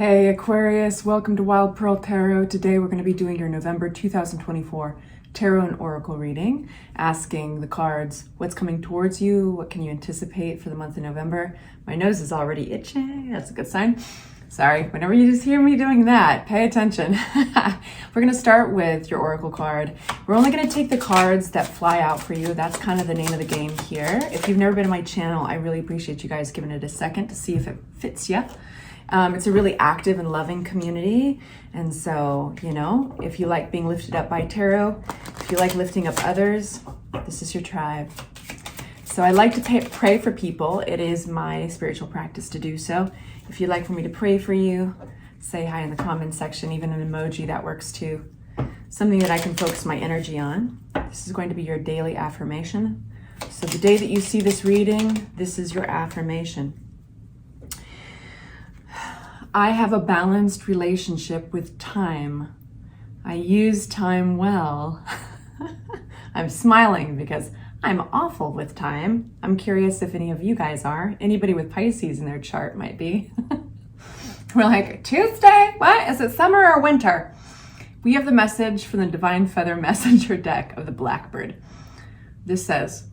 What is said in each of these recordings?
Hey Aquarius, welcome to Wild Pearl Tarot. Today we're going to be doing your November 2024 Tarot and Oracle reading, asking the cards what's coming towards you, what can you anticipate for the month of November. My nose is already itching, that's a good sign. Sorry, whenever you just hear me doing that, pay attention. We're going to start with your Oracle card. We're only going to take the cards that fly out for you. That's kind of the name of the game here. If you've never been to my channel, I really appreciate you guys giving it a second to see if it fits you. It's a really active and loving community. And so, if you like being lifted up by tarot, if you like lifting up others, this is your tribe. So I like to pray for people. It is my spiritual practice to do so. If you'd like for me to pray for you, say hi in the comment section, even an emoji, that works too. Something that I can focus my energy on. This is going to be your daily affirmation. So the day that you see this reading, this is your affirmation. I have a balanced relationship with time. I use time well. I'm smiling because I'm awful with time. I'm curious if any of you guys are. Anybody with Pisces in their chart might be. We're like, Tuesday? What? Is it summer or winter? We have the message from the Divine Feather Messenger deck of the Blackbird. This says,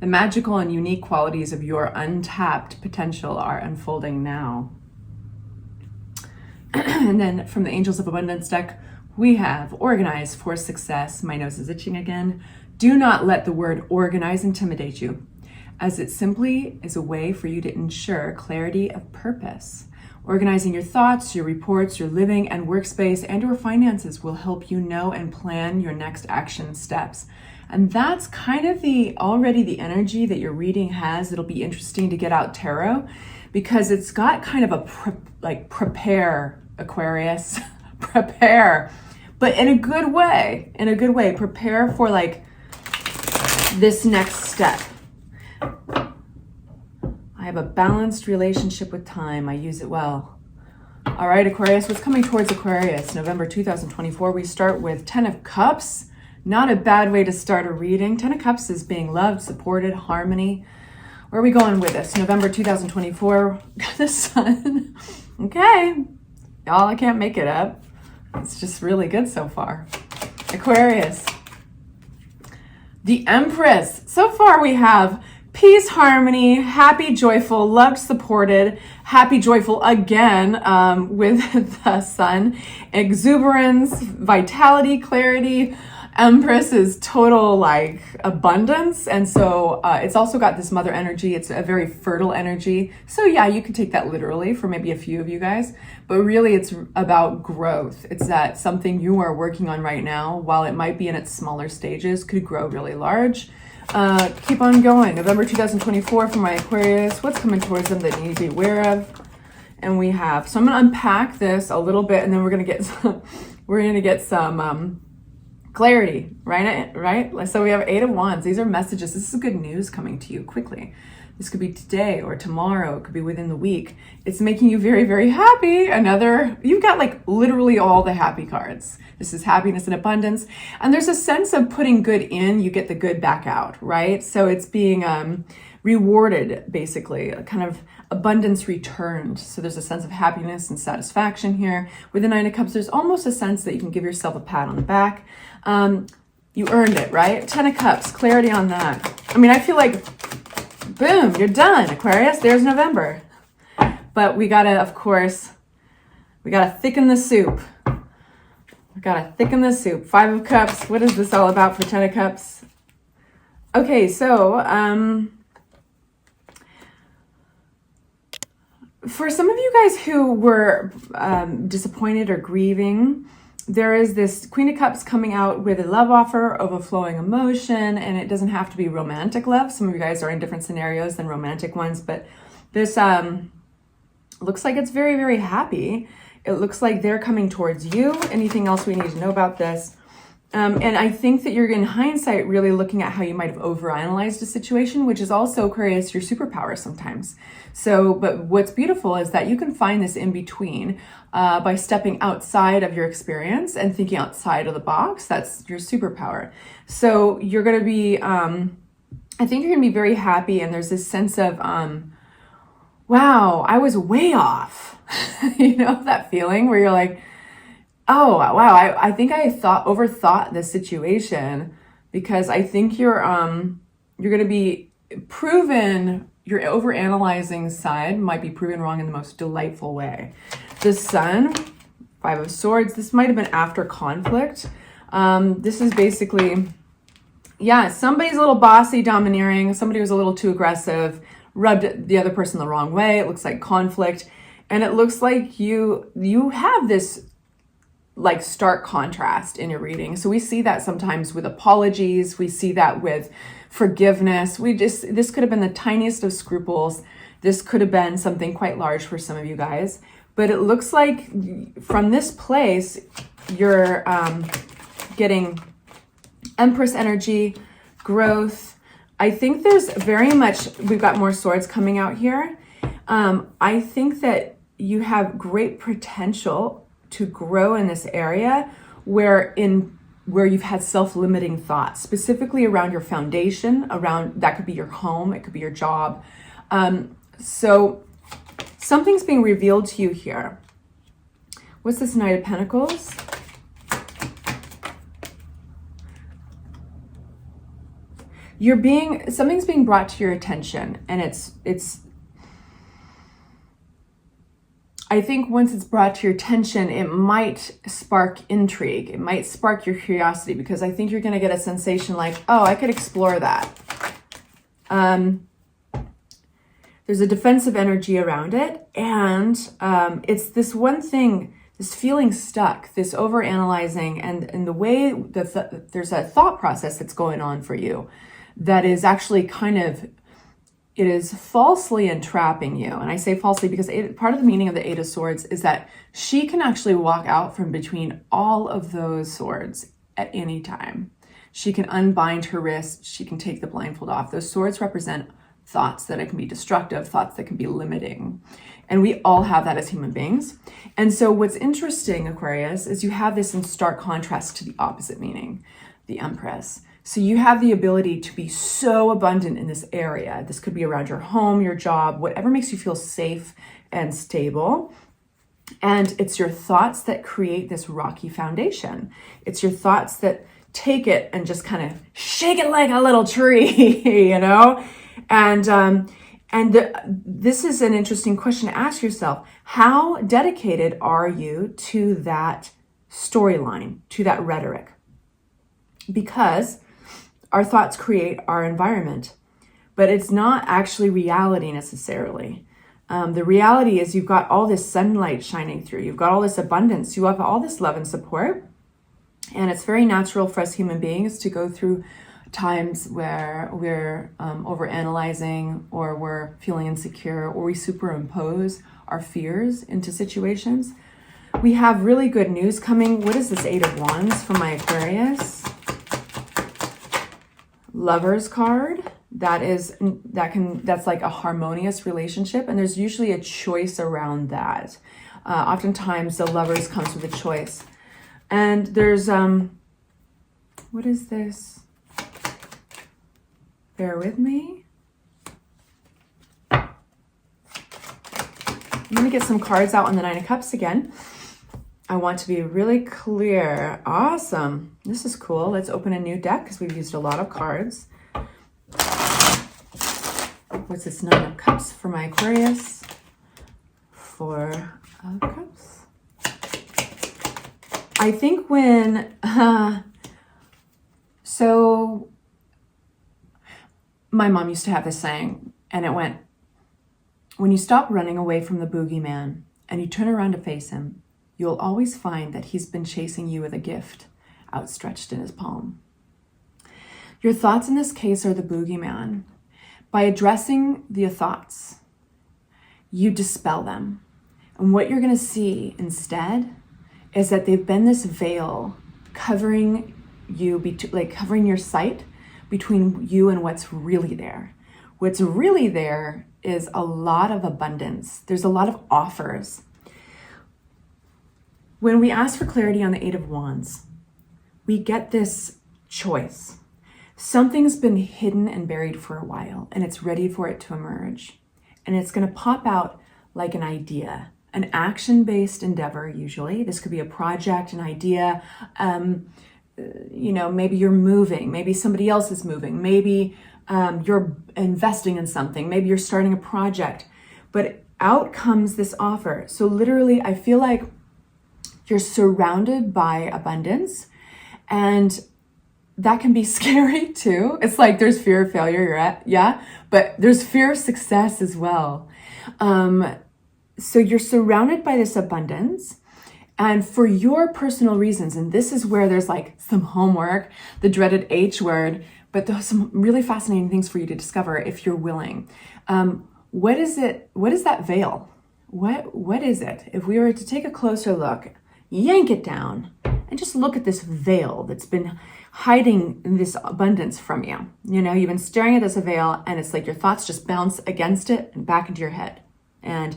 the magical and unique qualities of your untapped potential are unfolding now. And then from the Angels of Abundance deck, we have organize for success. My nose is itching again. Do not let the word organize intimidate you, as it simply is a way for you to ensure clarity of purpose. Organizing your thoughts, your reports, your living and workspace, and your finances will help you know and plan your next action steps. And that's kind of already the energy that your reading has. It'll be interesting to get out tarot because it's got kind of prepare, Aquarius, prepare, but in a good way, prepare for this next step. I have a balanced relationship with time. I use it well. All right, Aquarius, what's coming towards Aquarius? November 2024, we start with 10 of Cups. Not a bad way to start a reading. 10 of Cups is being loved, supported, harmony. Where are we going with this? November 2024, the Sun. Okay, y'all, I can't make it up. It's just really good so far. Aquarius, the Empress. So far we have peace, harmony, happy, joyful, loved, supported, happy, joyful again with the Sun, exuberance, vitality, clarity. Empress is total abundance, and so it's also got this mother energy. It's a very fertile energy. So yeah, you can take that literally for maybe a few of you guys, but really it's about growth. It's that something you are working on right now, while it might be in its smaller stages, could grow really large. Keep on going. November 2024 for my Aquarius. What's coming towards them that you need to be aware of? And we have, so I'm going to unpack this a little bit, and then we're going to get some clarity, right? So we have 8 of Wands. These are messages. This is good news coming to you quickly. This could be today or tomorrow. It could be within the week. It's making you very, very happy. You've got literally all the happy cards. This is happiness and abundance. And there's a sense of putting good in, you get the good back out, right? So it's being rewarded, basically, a kind of abundance returned. So there's a sense of happiness and satisfaction here. With the 9 of Cups, there's almost a sense that you can give yourself a pat on the back. You earned it, right? 10 of Cups, clarity on that. I mean, I feel like, boom, you're done, Aquarius. There's November. But we gotta, of course, thicken the soup. 5 of Cups, what is this all about for 10 of Cups? Okay, so, for some of you guys who were disappointed or grieving, there is this Queen of Cups coming out with a love offer, overflowing emotion, and it doesn't have to be romantic love. Some of you guys are in different scenarios than romantic ones, but this looks like it's very, very happy. It looks like they're coming towards you. Anything else we need to know about this? And I think that you're in hindsight really looking at how you might have overanalyzed a situation, which is also, Aquarius, your superpower sometimes. So, but what's beautiful is that you can find this in between by stepping outside of your experience and thinking outside of the box. That's your superpower. So you're going to be, I think you're going to be very happy. And there's this sense of, wow, I was way off. You know, that feeling where you're like, oh, wow, I think I overthought the situation, because I think you're going to be proven, your overanalyzing side might be proven wrong in the most delightful way. The Sun, Five of Swords, this might have been after conflict. This is basically, yeah, somebody's a little bossy, domineering, somebody was a little too aggressive, rubbed the other person the wrong way. It looks like conflict. And it looks like you have this like stark contrast in your reading. So we see that sometimes with apologies. We see that with forgiveness. This could have been the tiniest of scruples. This could have been something quite large for some of you guys. But it looks like from this place, you're getting Empress energy, growth. I think there's very much, we've got more swords coming out here. I think that you have great potential to grow in this area where you've had self-limiting thoughts, specifically around your foundation, around, that could be your home, it could be your job. So something's being revealed to you here. What's this Knight of Pentacles? Something's being brought to your attention, and it's I think once it's brought to your attention, it might spark intrigue. It might spark your curiosity, because I think you're going to get a sensation like, oh, I could explore that. There's a defensive energy around it. And it's this one thing, this feeling stuck, this overanalyzing, and the way there's a thought process that's going on for you that is actually it is falsely entrapping you. And I say falsely because part of the meaning of the Eight of Swords is that she can actually walk out from between all of those swords at any time. She can unbind her wrist. She can take the blindfold off. Those swords represent thoughts that can be destructive, thoughts that can be limiting. And we all have that as human beings. And so what's interesting, Aquarius, is you have this in stark contrast to the opposite meaning, the Empress. So you have the ability to be so abundant in this area. This could be around your home, your job, whatever makes you feel safe and stable. And it's your thoughts that create this rocky foundation. It's your thoughts that take it and just kind of shake it like a little tree, you know? And this is an interesting question to ask yourself. How dedicated are you to that storyline, to that rhetoric? Because our thoughts create our environment, but it's not actually reality necessarily. The reality is you've got all this sunlight shining through. You've got all this abundance. You have all this love and support. And it's very natural for us human beings to go through times where we're overanalyzing, or we're feeling insecure, or we superimpose our fears into situations. We have really good news coming. What is this Eight of Wands for my Aquarius? Lover's card. That's like a harmonious relationship, and there's usually a choice around that. Oftentimes the Lovers comes with a choice. And there's what is this? Bear with me. I'm going to get some cards out on the Nine of Cups again. I want to be really clear. Awesome. This is cool. Let's open a new deck because we've used a lot of cards. What's this Nine of Cups for my Aquarius? Four of Cups. I think so my mom used to have this saying, and it went, when you stop running away from the boogeyman and you turn around to face him, you'll always find that he's been chasing you with a gift outstretched in his palm. Your thoughts in this case are the boogeyman. By addressing the thoughts, you dispel them. And what you're going to see instead is that they've been this veil covering you, covering your sight between you and what's really there. What's really there is a lot of abundance. There's a lot of offers. When we ask for clarity on the Eight of Wands, we get this choice. Something's been hidden and buried for a while, and it's ready for it to emerge. and it's going to pop out like an idea, an action-based endeavor. Usually this could be a project, an idea. Maybe you're moving, maybe somebody else is moving, maybe you're investing in something, maybe you're starting a project, but out comes this offer. So literally, I feel like you're surrounded by abundance, and that can be scary too. It's like there's fear of failure, but there's fear of success as well. So you're surrounded by this abundance, and for your personal reasons, and this is where there's like some homework, the dreaded H word, but there's some really fascinating things for you to discover if you're willing. What is it? What is that veil? What is it? If we were to take a closer look, yank it down, and just look at this veil that's been hiding this abundance from you. You've been staring at this veil, and it's like your thoughts just bounce against it and back into your head. And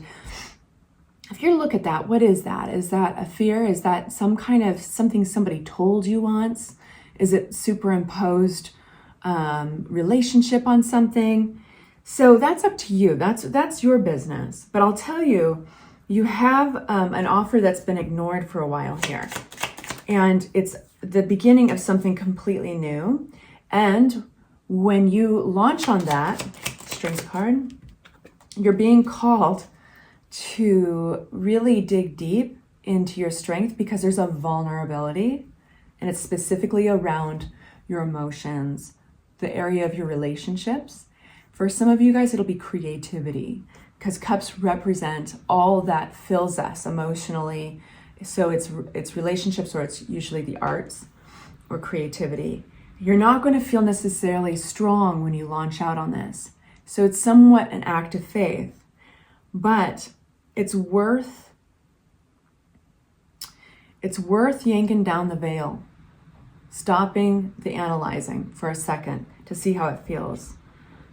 if you look at that, what is that? Is that a fear? Is that some kind of something somebody told you once? Is it superimposed relationship on something? So that's up to you. That's your business. But I'll tell you, you have an offer that's been ignored for a while here. And it's the beginning of something completely new. And when you launch on that, strength card, you're being called to really dig deep into your strength, because there's a vulnerability, and it's specifically around your emotions, the area of your relationships. For some of you guys, it'll be creativity, because cups represent all that fills us emotionally. So it's relationships, or it's usually the arts or creativity. You're not going to feel necessarily strong when you launch out on this. So it's somewhat an act of faith, but it's worth yanking down the veil, stopping the analyzing for a second to see how it feels.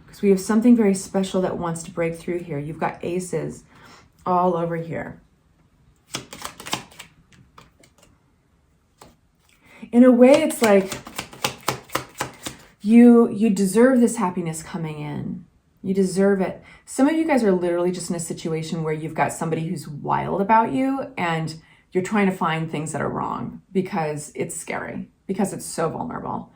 Because we have something very special that wants to break through here. You've got aces all over here. In a way, it's like you deserve this happiness coming in. You deserve it. Some of you guys are literally just in a situation where you've got somebody who's wild about you, and you're trying to find things that are wrong because it's scary, because it's so vulnerable.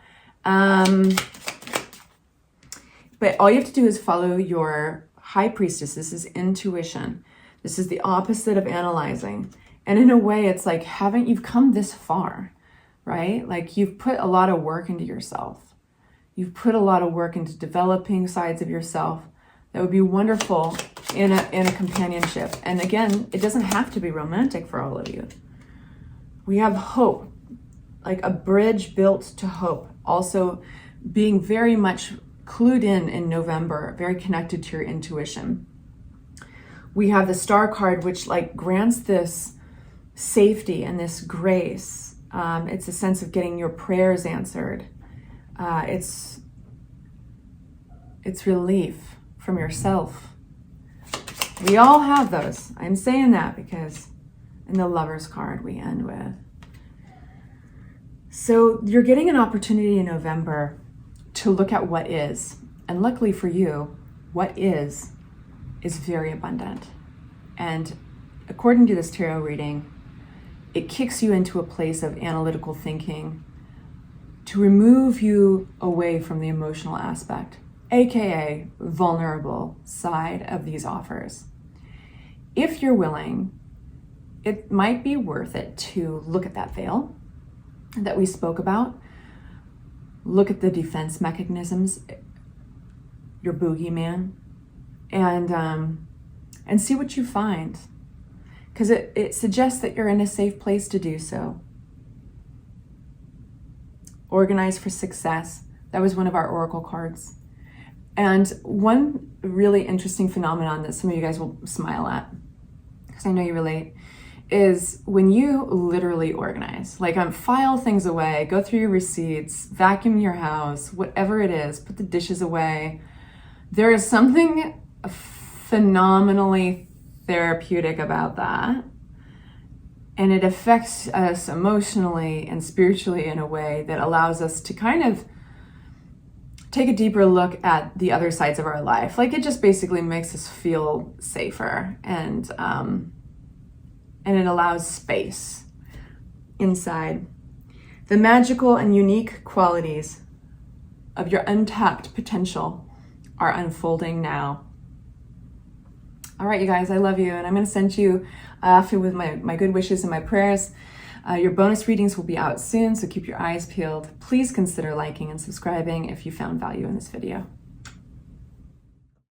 But all you have to do is follow your high priestess. This is intuition. This is the opposite of analyzing. And in a way, it's like you've come this far, right? Like you've put a lot of work into yourself. You've put a lot of work into developing sides of yourself that would be wonderful in a companionship. And again, it doesn't have to be romantic for all of you. We have hope, like a bridge built to hope. Also being very much clued in November, very connected to your intuition. We have the Star card, which like grants this safety and this grace. It's a sense of getting your prayers answered. It's relief from yourself. We all have those. I'm saying that because in the Lovers card we end with. So you're getting an opportunity in November to look at what is. And luckily for you, what is very abundant. And according to this tarot reading, it kicks you into a place of analytical thinking to remove you away from the emotional aspect, aka vulnerable side of these offers. If you're willing, it might be worth it to look at that veil that we spoke about. Look at the defense mechanisms, your boogeyman, and see what you find. Because it suggests that you're in a safe place to do so. Organize for success. That was one of our oracle cards. And one really interesting phenomenon that some of you guys will smile at, because I know you relate, is when you literally organize, like file things away, go through your receipts, vacuum your house, whatever it is, put the dishes away. There is something phenomenally therapeutic about that. And it affects us emotionally and spiritually in a way that allows us to kind of take a deeper look at the other sides of our life. Like, it just basically makes us feel safer, and it allows space inside. The magical and unique qualities of your untapped potential are unfolding now. All right, you guys, I love you, and I'm going to send you off with my good wishes and my prayers. Your bonus readings will be out soon, so keep your eyes peeled. Please consider liking and subscribing if you found value in this video.